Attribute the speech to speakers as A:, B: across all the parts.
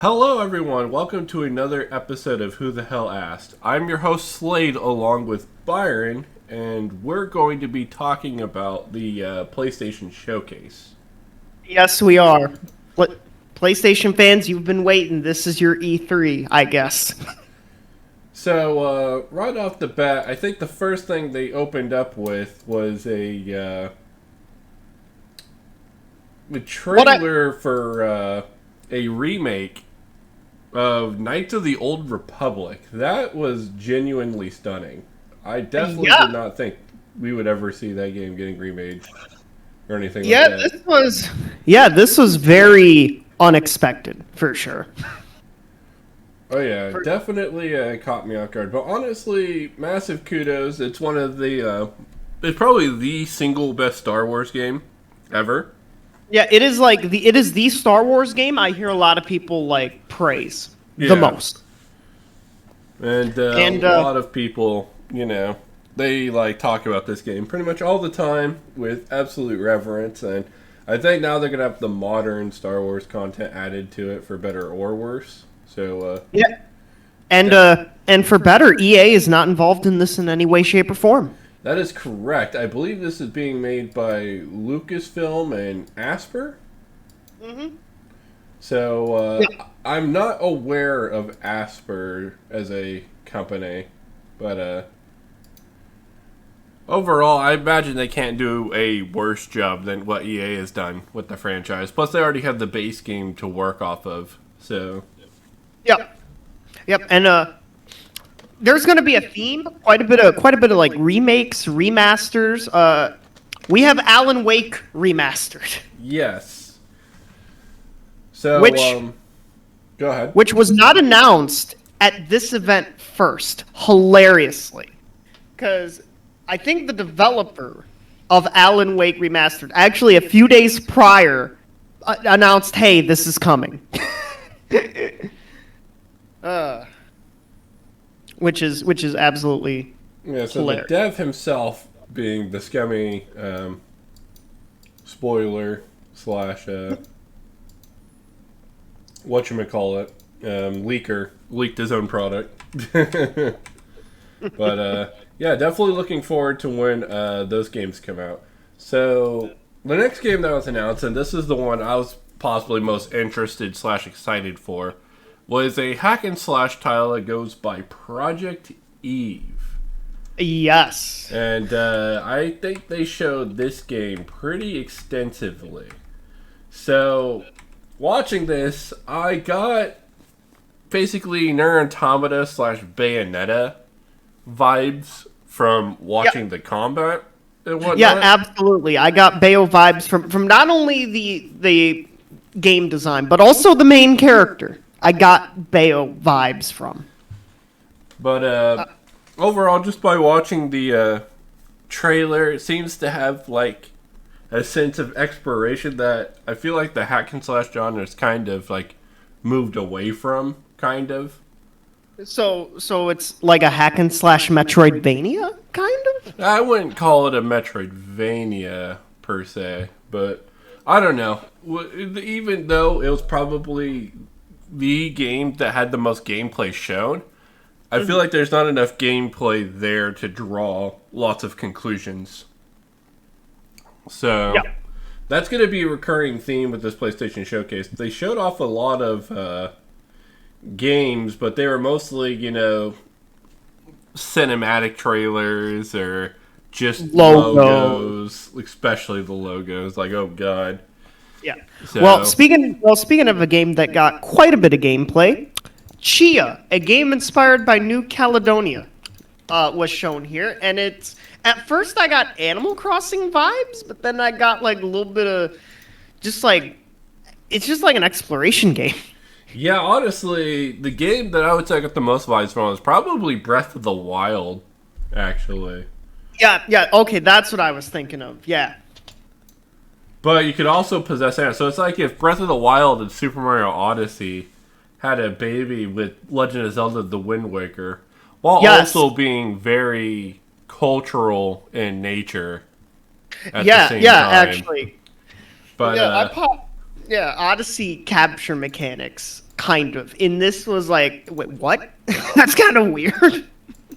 A: Hello, everyone. Welcome to another episode of Who the Hell Asked. I'm your host, Slade, along with Byron, and we're going to be talking about the PlayStation Showcase.
B: Yes, we are. PlayStation fans, you've been waiting. This is your E3, I guess.
A: So, right off the bat, I think the first thing they opened up with was a trailer for a remake of Knights of the Old Republic. That was genuinely stunning. I definitely did not think we would ever see that game getting remade or anything like that.
B: This was very unexpected for sure.
A: Oh yeah, definitely caught me off guard. But honestly, massive kudos. It's one of it's probably the single best Star Wars game ever.
B: Yeah, it is the Star Wars game I hear a lot of people praise the most.
A: And a lot of people, they talk about this game pretty much all the time with absolute reverence. And I think now they're gonna have the modern Star Wars content added to it for better or worse. So
B: and for better, EA is not involved in this in any way, shape, or form.
A: That is correct. I believe this is being made by Lucasfilm and Asper.
B: Mm-hmm.
A: So I'm not aware of Asper as a company, but overall, I imagine they can't do a worse job than what EA has done with the franchise. Plus, they already have the base game to work off of. So,
B: yep, and there's going to be a theme, quite a bit of remakes, remasters. We have Alan Wake remastered.
A: Yes. So, go ahead.
B: Which was not announced at this event first, hilariously, because I think the developer of Alan Wake remastered actually a few days prior announced, "Hey, this is coming." Which is absolutely hilarious.
A: The dev himself being the scummy spoiler slash whatchamacallit, leaker, leaked his own product. But definitely looking forward to when those games come out. So the next game that was announced, and this is the one I was possibly most interested slash excited for, was a hack and slash title that goes by Project Eve.
B: Yes.
A: And I think they showed this game pretty extensively. So, watching this, I got basically Nier Automata slash Bayonetta vibes from watching the combat and whatnot.
B: Yeah, absolutely. I got Bayo vibes from not only the game design, but also the main character. I got Bayo vibes from.
A: But overall, just by watching the trailer, it seems to have a sense of exploration that I feel like the hack and slash genre is kind of moved away from, kind of.
B: So it's like a hack and slash Metroidvania, kind of?
A: I wouldn't call it a Metroidvania per se, but I don't know. Even though it was probably the game that had the most gameplay shown, I feel like there's not enough gameplay there to draw lots of conclusions. So, that's going to be a recurring theme with this PlayStation Showcase. They showed off a lot of games, but they were mostly, cinematic trailers or just logos, especially the logos. Oh god.
B: Yeah. So, speaking of a game that got quite a bit of gameplay, Chia, a game inspired by New Caledonia, was shown here, and it's at first I got Animal Crossing vibes, but then I got a little bit of it's just like an exploration game.
A: Yeah, honestly, the game that I would say I got the most vibes from was probably Breath of the Wild, actually.
B: Yeah, okay, that's what I was thinking of, yeah.
A: But you could also possess animals. So it's like if Breath of the Wild and Super Mario Odyssey had a baby with Legend of Zelda The Wind Waker, while also being very cultural in nature at the same time.
B: Actually. But Odyssey capture mechanics kind of. In this was like, wait, what? That's kind of weird.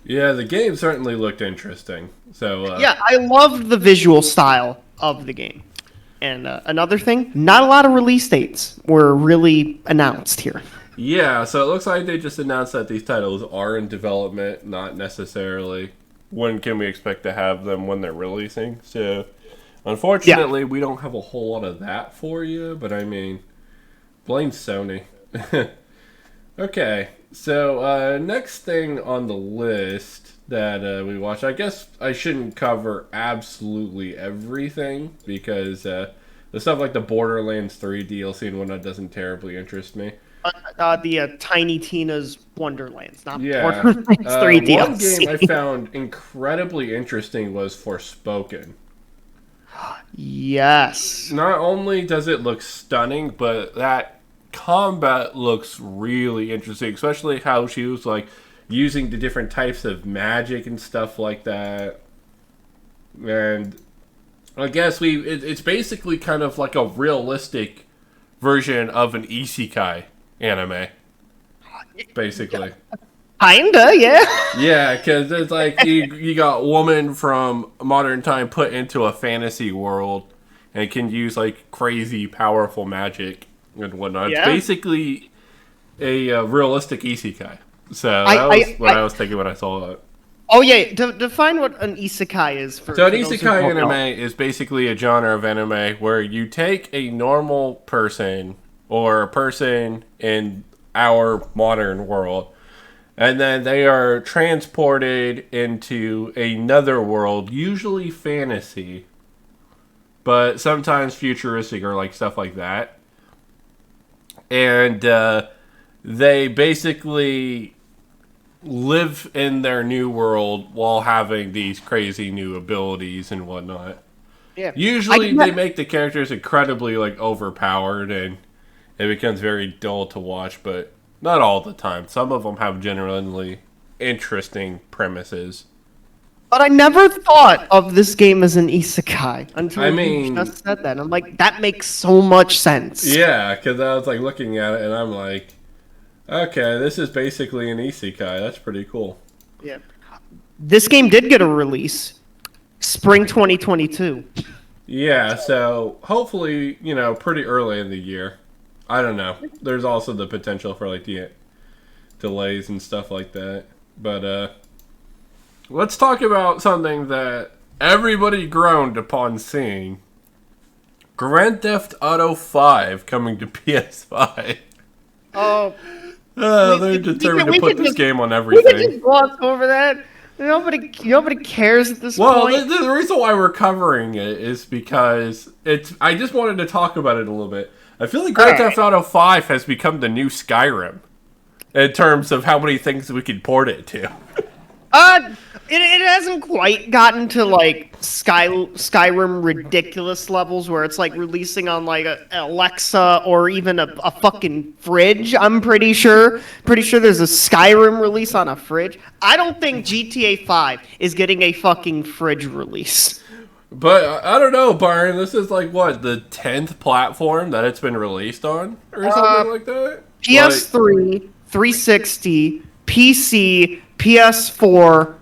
A: Yeah, the game certainly looked interesting. So
B: yeah, I loved the visual style of the game. And another thing, not a lot of release dates were really announced here.
A: Yeah, so it looks like they just announced that these titles are in development, not necessarily when can we expect to have them when they're releasing. So, unfortunately, we don't have a whole lot of that for you, but I mean, blame Sony. Okay, so next thing on the list that we watched, I guess I shouldn't cover absolutely everything because the stuff like the Borderlands 3 DLC and whatnot doesn't terribly interest me.
B: The Tiny Tina's Wonderlands, not Borderlands 3 DLC.
A: One game I found incredibly interesting was Forspoken.
B: Yes.
A: Not only does it look stunning, but that combat looks really interesting, especially how she was like using the different types of magic and stuff like that. And I guess it's basically kind of like a realistic version of an isekai anime, basically.
B: Kinda, yeah.
A: Yeah, because it's like you got woman from modern time put into a fantasy world and can use like crazy powerful magic and whatnot. Yeah. It's basically a realistic isekai. So that was what I was thinking when I saw it.
B: Oh yeah, define what an isekai is.
A: So an isekai anime is basically a genre of anime where you take a normal person or a person in our modern world, and then they are transported into another world, usually fantasy, but sometimes futuristic or like stuff like that. And they basically live in their new world while having these crazy new abilities and whatnot. Yeah. Usually they make the characters incredibly like overpowered and it becomes very dull to watch, but not all the time. Some of them have genuinely interesting premises.
B: But I never thought of this game as an isekai until you just said that. I'm like, that makes so much sense.
A: Yeah, because I was like looking at it and I'm like, okay, this is basically an isekai. That's pretty cool.
B: Yeah. This game did get a release. Spring 2022.
A: Yeah, so hopefully, pretty early in the year. I don't know. There's also the potential for like the delays and stuff like that. But let's talk about something that everybody groaned upon seeing. Grand Theft Auto 5 coming to PS5.
B: Oh,
A: they're determined to put this game on everything.
B: We can just gloss over that. Nobody cares at this point.
A: Well, the reason why we're covering it is because I just wanted to talk about it a little bit. I feel like Grand Theft Auto 5 has become the new Skyrim in terms of how many things we can port it to.
B: It hasn't quite gotten to like Skyrim ridiculous levels where it's like releasing on like an Alexa or even a fucking fridge. I'm pretty sure there's a Skyrim release on a fridge. I don't think GTA 5 is getting a fucking fridge release.
A: But I don't know, Byron. This is like what, the 10th platform that it's been released on, or something like that.
B: PS3, 360, PC, PS4,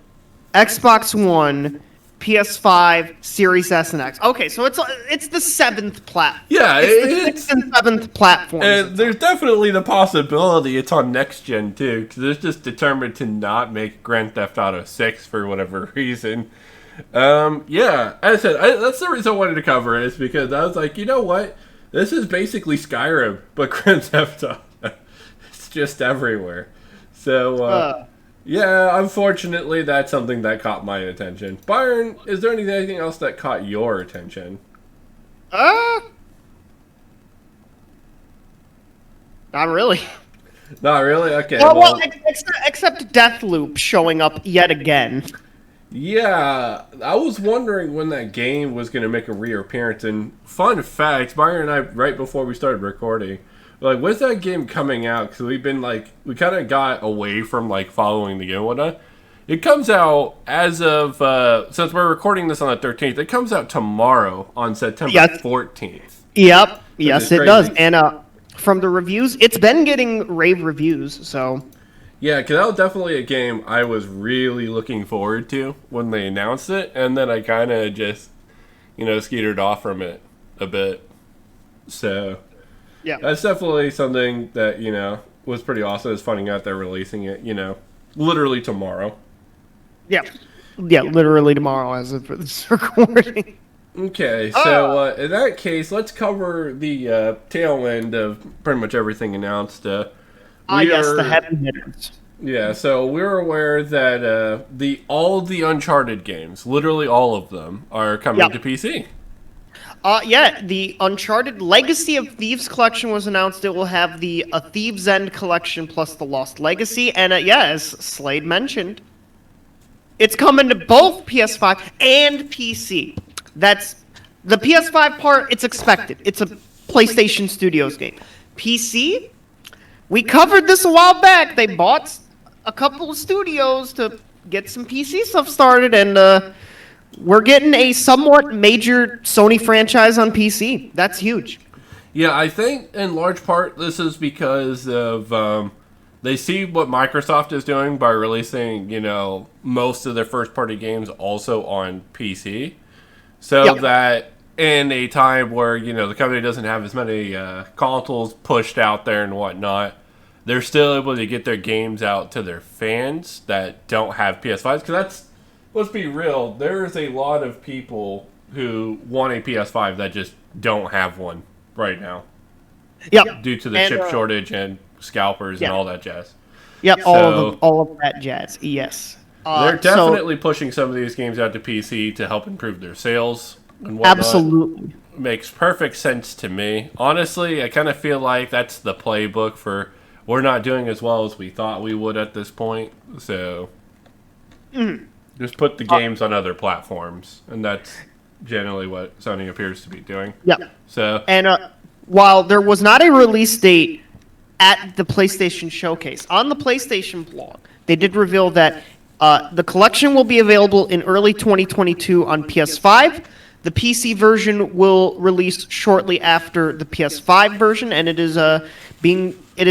B: Xbox One, PS5, Series S and X. Okay, so it's the 7th platform.
A: Yeah,
B: it's the 6th and 7th platform.
A: And there's definitely the possibility it's on next gen too, because it's just determined to not make Grand Theft Auto 6 for whatever reason. Yeah, as I said, that's the reason I wanted to cover it, is because I was like, you know what? This is basically Skyrim, but Grand Theft Auto. It's just everywhere. So, yeah, unfortunately, that's something that caught my attention. Byron, is there anything else that caught your attention?
B: Not really.
A: Not really? Okay.
B: Well, except Deathloop showing up yet again.
A: Yeah, I was wondering when that game was going to make a reappearance. And fun fact, Byron and I, right before we started recording, like, when's that game coming out? Because we've been like, we kind of got away from like following the game and whatnot. It comes out as of, since we're recording this on the 13th, it comes out tomorrow on September 14th.
B: Yep. Yes, it does. And from the reviews, it's been getting rave reviews. So
A: yeah, because that was definitely a game I was really looking forward to when they announced it, and then I kind of just, skeetered off from it a bit. So
B: yeah,
A: that's definitely something that was pretty awesome. Is finding out they're releasing it, literally tomorrow.
B: Yeah, literally tomorrow as of this recording.
A: Okay, so in that case, let's cover the tail end of pretty much everything announced.
B: The heavy hitters.
A: Yeah, so we're aware that all of the Uncharted games, literally all of them, are coming to PC.
B: The Uncharted Legacy of Thieves collection was announced. It will have the A Thieves End collection plus the Lost Legacy, and as Slade mentioned, it's coming to both PS5 and PC. That's the PS5 part. It's expected. It's a PlayStation Studios game. PC, we covered this a while back. They bought a couple of studios to get some PC stuff started, and we're getting a somewhat major Sony franchise on PC. That's huge.
A: Yeah, I think in large part this is because of they see what Microsoft is doing by releasing, most of their first-party games also on PC. So that in a time where, the company doesn't have as many consoles pushed out there and whatnot, they're still able to get their games out to their fans that don't have PS5s. Because let's be real, there's a lot of people who want a PS5 that just don't have one right now.
B: Yep.
A: Due to the chip shortage and scalpers and all that jazz.
B: Yep, all of that jazz, yes.
A: They're definitely pushing some of these games out to PC to help improve their sales and whatnot.
B: Absolutely.
A: Makes perfect sense to me. Honestly, I kind of feel like that's the playbook for we're not doing as well as we thought we would at this point. So just put the games on other platforms, and that's generally what Sony appears to be doing.
B: Yeah.
A: So
B: and while there was not a release date at the PlayStation Showcase, on the PlayStation blog, they did reveal that the collection will be available in early 2022 on PS5. The PC version will release shortly after the PS5 version, and it is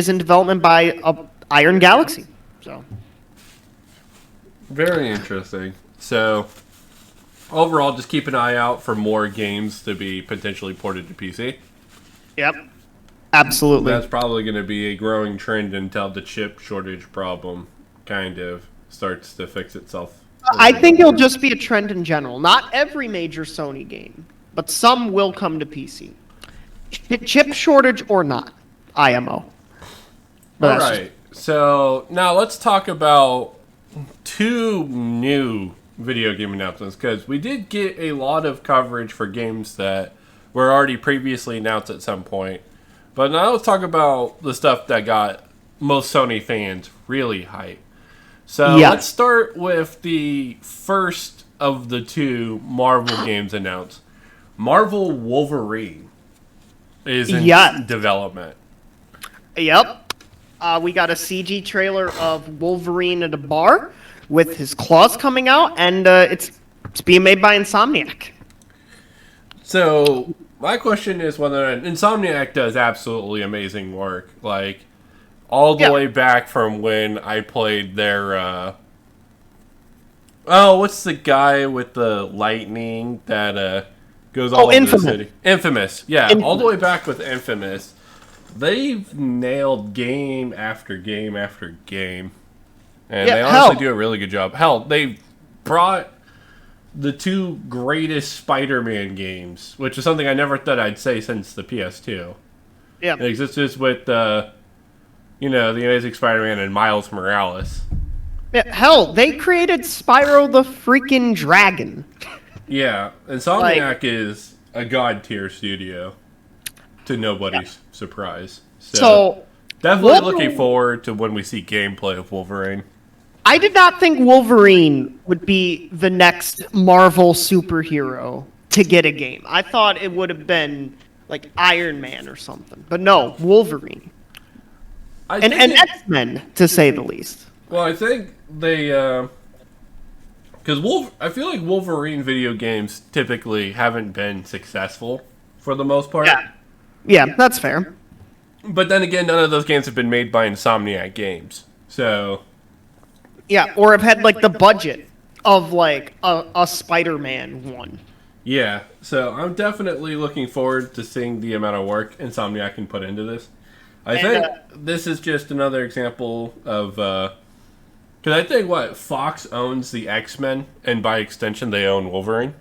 B: in development by Iron Galaxy. So
A: very interesting. So overall, just keep an eye out for more games to be potentially ported to PC.
B: Yep. Absolutely.
A: That's probably going to be a growing trend until the chip shortage problem kind of starts to fix itself.
B: I think it'll just be a trend in general. Not every major Sony game, but some will come to PC. Chip shortage or not, IMO.
A: All right. So now let's talk about two new video game announcements, because we did get a lot of coverage for games that were already previously announced at some point. But now let's talk about the stuff that got most Sony fans really hyped. So let's start with the first of the two Marvel games announced. Marvel Wolverine is in development.
B: Yep. We got a CG trailer of Wolverine at a bar with his claws coming out, and it's being made by Insomniac.
A: So my question is whether Insomniac does absolutely amazing work. Like, all the way back from when I played their... what's the guy with the lightning that goes all over the city? Infamous. Yeah, Infamous. All the way back with Infamous. They've nailed game after game after game. And they honestly do a really good job. Hell, they brought the two greatest Spider-Man games, which is something I never thought I'd say since the PS2.
B: Yeah.
A: It exists with, the Amazing Spider-Man and Miles Morales.
B: Yeah, hell, they created Spyro the freaking Dragon.
A: Yeah, Insomniac is a god-tier studio, to nobody's surprise. So definitely looking forward to when we see gameplay of Wolverine.
B: I did not think Wolverine would be the next Marvel superhero to get a game. I thought it would have been like Iron Man or something. But no, Wolverine. And X-Men, to say the least.
A: Well, I think they... Because I feel like Wolverine video games typically haven't been successful for the most part.
B: Yeah, that's fair.
A: But then again, none of those games have been made by Insomniac Games. So...
B: Yeah, or have had, like, the budget of, like, a Spider-Man one.
A: Yeah, so I'm definitely looking forward to seeing the amount of work Insomniac can put into this. I think this is just another example of... Because I think, Fox owns the X-Men, and by extension, they own Wolverine?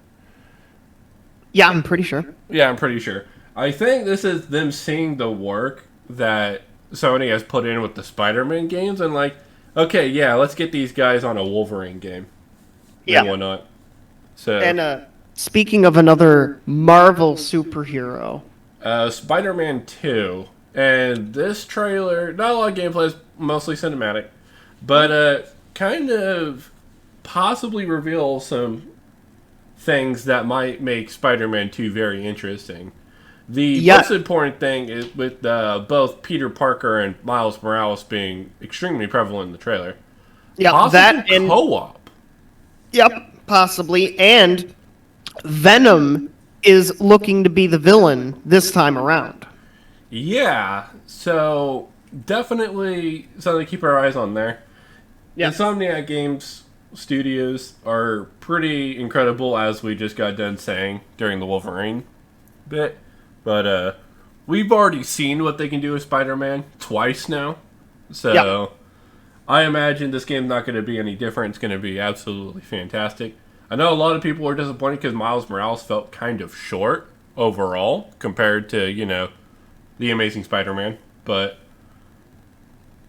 B: Yeah, I'm pretty sure.
A: Yeah, I'm pretty sure. I think this is them seeing the work that Sony has put in with the Spider-Man games, and like, okay, yeah, let's get these guys on a Wolverine game.
B: Yeah.
A: And whatnot. So,
B: and, speaking of another Marvel superhero...
A: Spider-Man 2. And this trailer, not a lot of gameplay, is mostly cinematic. But, kind of possibly reveals some things that might make Spider-Man 2 very interesting. The most important thing is with both Peter Parker and Miles Morales being extremely prevalent in the trailer.
B: Yeah,
A: possible
B: that and
A: co-op.
B: Yep, possibly. And Venom is looking to be the villain this time around.
A: Yeah, so definitely something to keep our eyes on there. Yeah. Insomniac Games studios are pretty incredible, as we just got done saying during the Wolverine bit. But we've already seen what they can do with Spider-Man twice now. So I imagine this game's not going to be any different. It's going to be absolutely fantastic. I know a lot of people were disappointed because Miles Morales felt kind of short overall compared to, The Amazing Spider-Man. But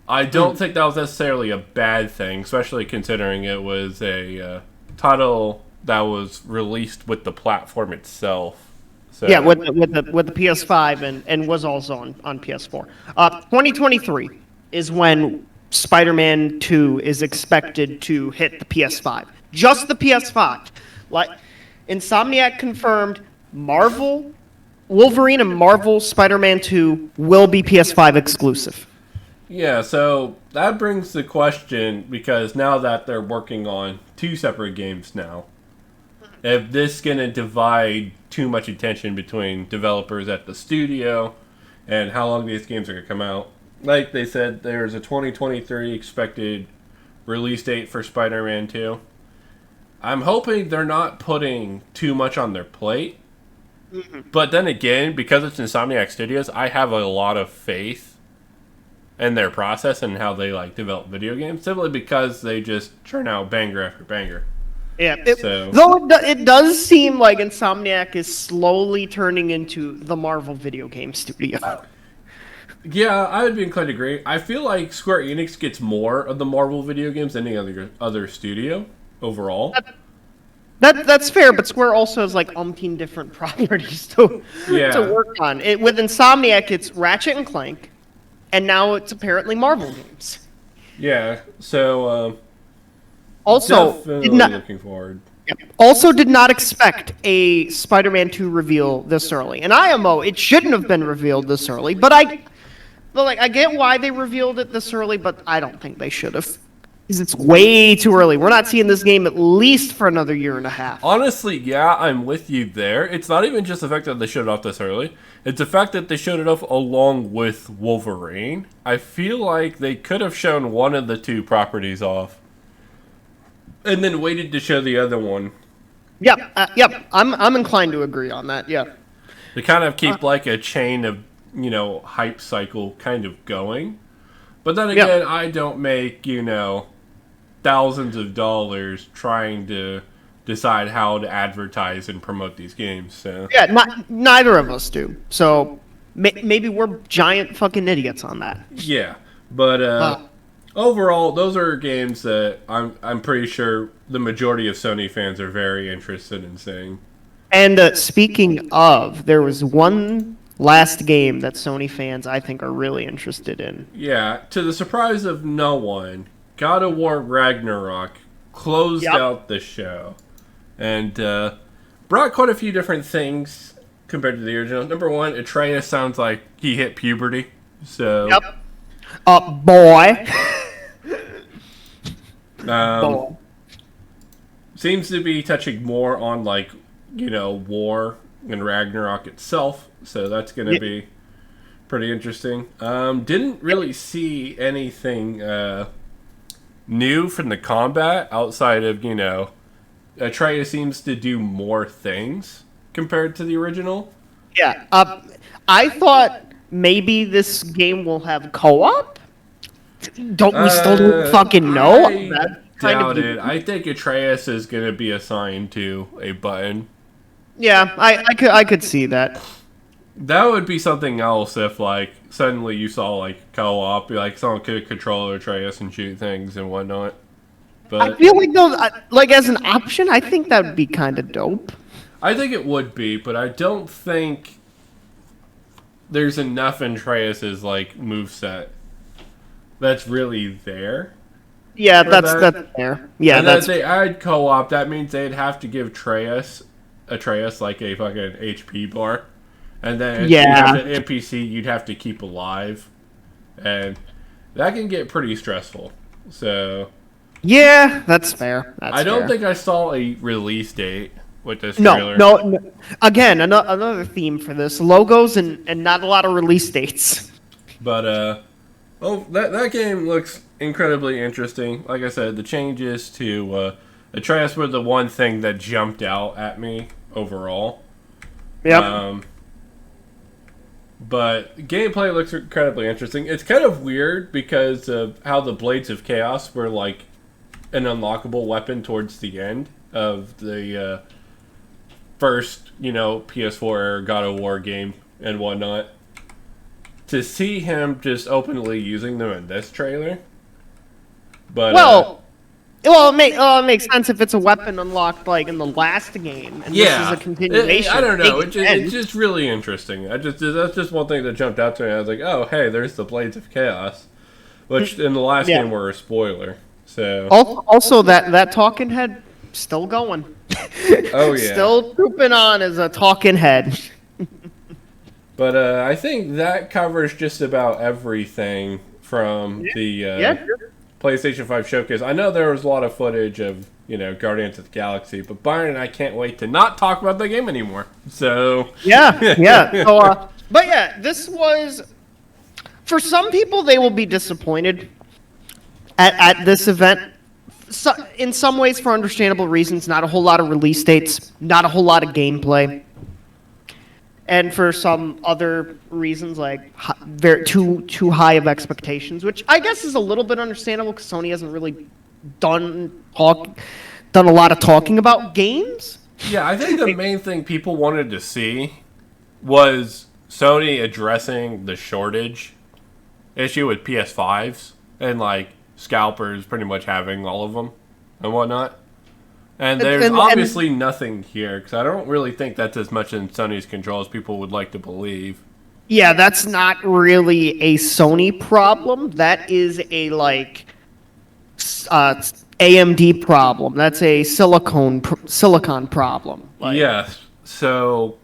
A: I don't think that was necessarily a bad thing, especially considering it was a title that was released with the platform itself. So.
B: Yeah, with the PS5 and was also on PS4. 2023 is when Spider-Man 2 is expected to hit the PS5. Just the PS5. Like, Insomniac confirmed Marvel, Wolverine and Marvel Spider-Man 2 will be PS5 exclusive.
A: Yeah, so that brings the question, because now that they're working on two separate games now, if this is going to divide too much attention between developers at the studio and how long these games are going to come out. Like they said, there's a 2023 expected release date for Spider-Man 2. I'm hoping they're not putting too much on their plate. Mm-hmm. But then again, because it's Insomniac Studios, I have a lot of faith in their process and how they develop video games, simply because they just churn out banger after banger.
B: Yeah, though it does seem like Insomniac is slowly turning into the Marvel video game studio.
A: Yeah, I would be inclined to agree. I feel like Square Enix gets more of the Marvel video games than any other studio overall.
B: That's fair, but Square also has umpteen different properties to work on. With Insomniac, it's Ratchet and Clank, and now it's apparently Marvel games.
A: Yeah, so
B: also
A: looking forward.
B: Also did not expect a Spider-Man 2 reveal this early. An IMO, it shouldn't have been revealed this early, but I get why they revealed it this early, but I don't think they should have. Because it's way too early. We're not seeing this game at least for another year and a half.
A: Honestly, yeah, I'm with you there. It's not even just the fact that they showed it off this early. It's the fact that they showed it off along with Wolverine. I feel like they could have shown one of the two properties off and then waited to show the other one.
B: Yep. I'm inclined to agree on that. Yeah.
A: They kind of keep a chain of hype cycle kind of going. But then again, I don't make thousands of dollars trying to decide how to advertise and promote these games. So
B: neither of us do. So maybe we're giant fucking idiots on that.
A: Yeah, but overall, those are games that I'm pretty sure the majority of Sony fans are very interested in seeing.
B: And speaking of, there was one last game that Sony fans, I think, are really interested in.
A: Yeah, to the surprise of no one, God of War Ragnarok closed out the show. And brought quite a few different things compared to the original. Number one, Atreus sounds like he hit puberty. So,
B: boy.
A: Boy. Seems to be touching more on war and Ragnarok itself. So that's going to be pretty interesting. Didn't really see anything new from the combat outside of, Atreus seems to do more things compared to the original.
B: Yeah. I thought maybe this game will have co-op. Don't we still fucking know?
A: I doubt it. I think Atreus is going to be assigned to a button.
B: Yeah, I could see that.
A: That would be something else if, like, suddenly you saw, like, co-op, like, someone could control Atreus and shoot things and whatnot. But
B: I feel like, though, like, as an option, I think that would be kind of dope.
A: I think it would be, but I don't think there's enough in Atreus' like, moveset that's really there.
B: Yeah, that's fair. Yeah,
A: and if they add co-op, that means they'd have to give Atreus like a fucking HP bar. And then if you have an NPC you'd have to keep alive. And that can get pretty stressful. So
B: yeah, that's fair.
A: I don't think I saw a release date with this trailer.
B: No. Again, another theme for this. Logos and not a lot of release dates.
A: But that game looks incredibly interesting. Like I said, the changes to Atreus were the one thing that jumped out at me overall.
B: Yep.
A: But gameplay looks incredibly interesting. It's kind of weird because of how the Blades of Chaos were like an unlockable weapon towards the end of the first, PS4 God of War game and whatnot. To see him just openly using them in this trailer. But
B: it makes sense if it's a weapon unlocked like in the last game, and this is a continuation.
A: I don't know. It's just really interesting. That's just one thing that jumped out to me. I was like, oh, hey, there's the Blades of Chaos, which in the last game were a spoiler. So
B: also that talking head still going.
A: Oh yeah,
B: still pooping on as a talking head.
A: But I think that covers just about everything from the PlayStation 5 showcase. I know there was a lot of footage of, Guardians of the Galaxy, but Byron and I can't wait to not talk about the game anymore. So
B: yeah. So, but yeah, this was, for some people, they will be disappointed at this event. So, in some ways, for understandable reasons, not a whole lot of release dates, not a whole lot of gameplay. And for some other reasons, like too high of expectations, which I guess is a little bit understandable because Sony hasn't really done a lot of talking about games.
A: Yeah, I think the main thing people wanted to see was Sony addressing the shortage issue with PS5s and like scalpers pretty much having all of them and whatnot. And there's obviously nothing here, because I don't really think that's as much in Sony's control as people would like to believe.
B: Yeah, that's not really a Sony problem. That is a, AMD problem. That's a silicon problem.
A: Yes. So,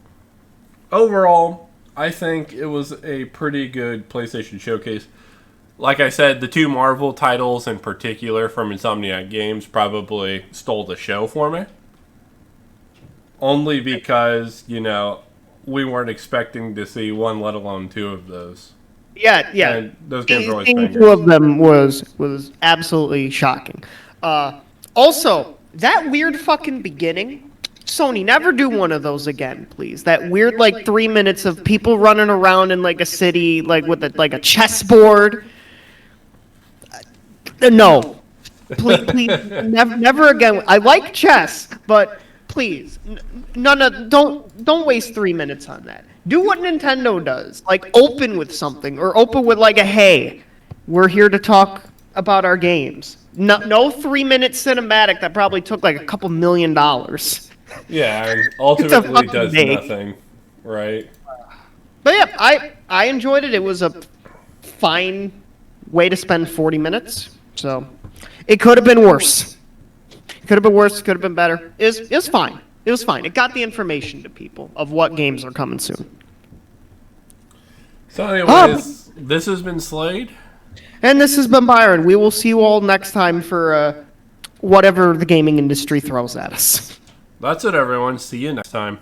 A: overall, I think it was a pretty good PlayStation showcase. Like I said, the two Marvel titles in particular from Insomniac Games probably stole the show for me. Only because, we weren't expecting to see one, let alone two of those.
B: Yeah.
A: And those games were always
B: bangers. Two of them was absolutely shocking. Also, that weird fucking beginning, Sony, never do one of those again, please. That weird, 3 minutes of people running around in, a city, with a chessboard. No, please, never again. I like chess, but please, don't waste 3 minutes on that. Do what Nintendo does, open with something, or open with a hey, we're here to talk about our games. No 3 minute cinematic that probably took a couple $1 million.
A: Yeah, ultimately does nothing, right?
B: But yeah, I enjoyed it. It was a fine way to spend 40 minutes. So, it could have been worse. Could have been worse. Could have been better. It was fine. It was fine. It got the information to people of what games are coming soon.
A: So anyways, this has been Slade.
B: And this has been Byron. We will see you all next time for whatever the gaming industry throws at us.
A: That's it, everyone. See you next time.